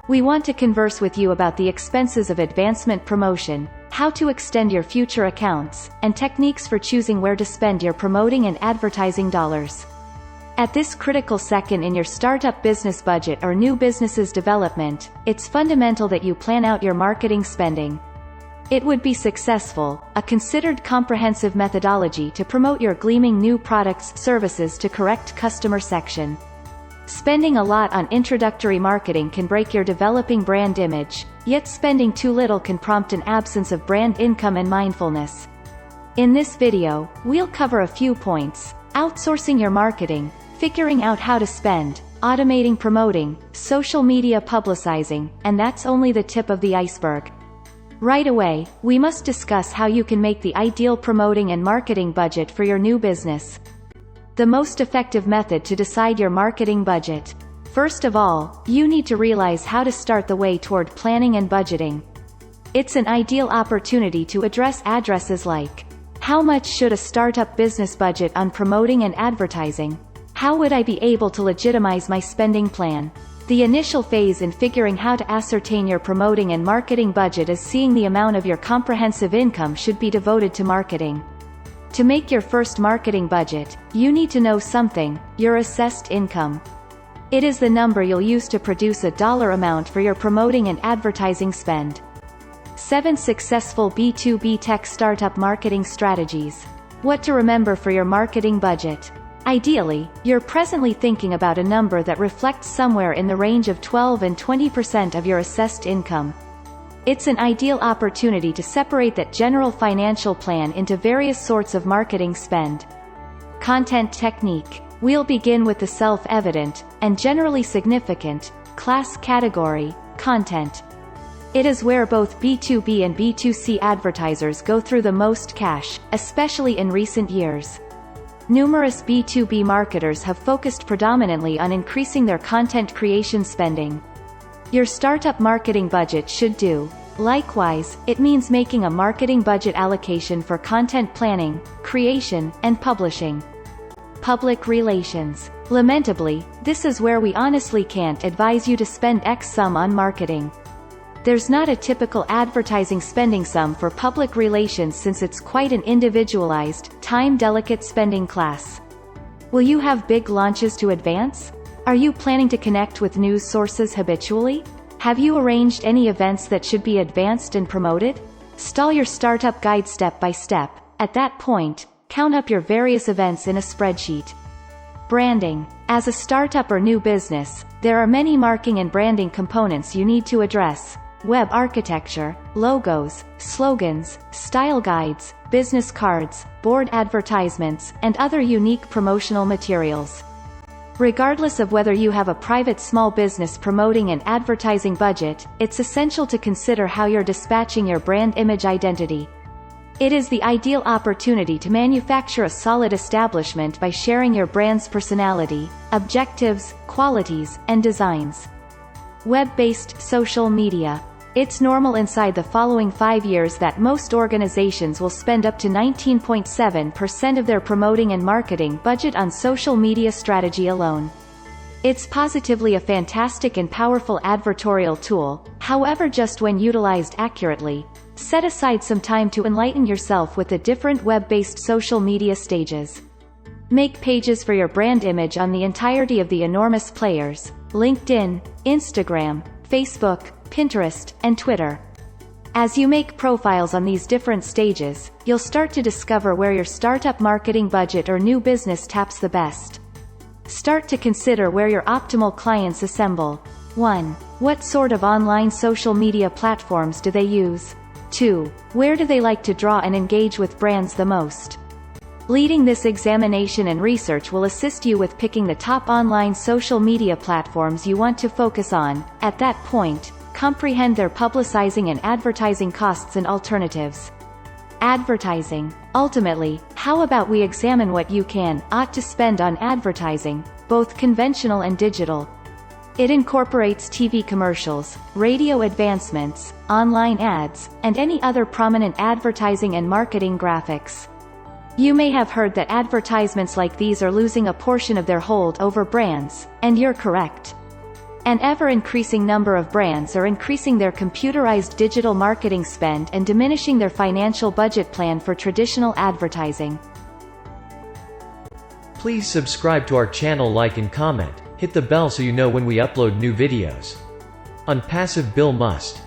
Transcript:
We want to converse with you about the expenses of advancement promotion, how to extend your future accounts, and techniques for choosing where to spend your promoting and advertising dollars. At this critical second in your startup business budget or new business's development, it's fundamental that you plan out your marketing spending. It would be successful, a considered comprehensive methodology to promote your gleaming new products services to correct customer section. Spending a lot on introductory marketing can break your developing brand image, yet spending too little can prompt an absence of brand income and mindfulness. In this video, we'll cover a few points: outsourcing your marketing, figuring out how to spend, automating promoting, social media publicizing, and that's only the tip of the iceberg. Right away, we must discuss how you can make the ideal promoting and marketing budget for your new business. The most effective method to decide your marketing budget. First of all, you need to realize how to start the way toward planning and budgeting. It's an ideal opportunity to address addresses like: how much should a startup business budget on promoting and advertising? How would I be able to legitimize my spending plan? The initial phase in figuring how to ascertain your promoting and marketing budget is seeing the amount of your comprehensive income should be devoted to marketing. To make your first marketing budget, you need to know something: your assessed income. It is the number you'll use to produce a dollar amount for your promoting and advertising spend. 7 Successful B2B Tech Startup Marketing Strategies. What to remember for your marketing budget. Ideally, you're presently thinking about a number that reflects somewhere in the range of 12 and 20% of your assessed income. It's an ideal opportunity to separate that general financial plan into various sorts of marketing spend. Content technique. We'll begin with the self-evident, and generally significant, class category: content. It is where both B2B and B2C advertisers go through the most cash, especially in recent years. Numerous B2B marketers have focused predominantly on increasing their content creation spending. Your startup marketing budget should do. Likewise, it means making a marketing budget allocation for content planning, creation, and publishing. Public relations. Lamentably, this is where we honestly can't advise you to spend X sum on marketing. There's not a typical advertising spending sum for public relations since it's quite an individualized, time-delicate spending class. Will you have big launches to advance? Are you planning to connect with news sources habitually? Have you arranged any events that should be advanced and promoted? Stall your startup guide step by step. At that point, count up your various events in a spreadsheet. Branding. As a startup or new business, there are many marketing and branding components you need to address: web architecture, logos, slogans, style guides, business cards, board advertisements, and other unique promotional materials. Regardless of whether you have a private small business promoting and advertising budget, it's essential to consider how you're dispatching your brand image identity. It is the ideal opportunity to manufacture a solid establishment by sharing your brand's personality, objectives, qualities, and designs. Web-based social media. It's normal inside the following 5 years that most organizations will spend up to 19.7% of their promoting and marketing budget on social media strategy alone. It's positively a fantastic and powerful advertorial tool, however, just when utilized accurately. Set aside some time to enlighten yourself with the different web-based social media stages. Make pages for your brand image on the entirety of the enormous players: LinkedIn, Instagram, Facebook, Pinterest, and Twitter. As you make profiles on these different stages, you'll start to discover where your startup marketing budget or new business taps the best. Start to consider where your optimal clients assemble. 1. What sort of online social media platforms do they use? 2. Where do they like to draw and engage with brands the most? Leading this examination and research will assist you with picking the top online social media platforms you want to focus on. At that point, comprehend their publicizing and advertising costs and alternatives. Advertising. Ultimately, how about we examine what you ought to spend on advertising, both conventional and digital. It incorporates TV commercials, radio advancements, online ads, and any other prominent advertising and marketing graphics. You may have heard that advertisements like these are losing a portion of their hold over brands, and you're correct. An ever-increasing number of brands are increasing their computerized digital marketing spend and diminishing their financial budget plan for traditional advertising. Please subscribe to our channel, like and comment. Hit the bell so you know when we upload new videos. Unpassive Bill Must.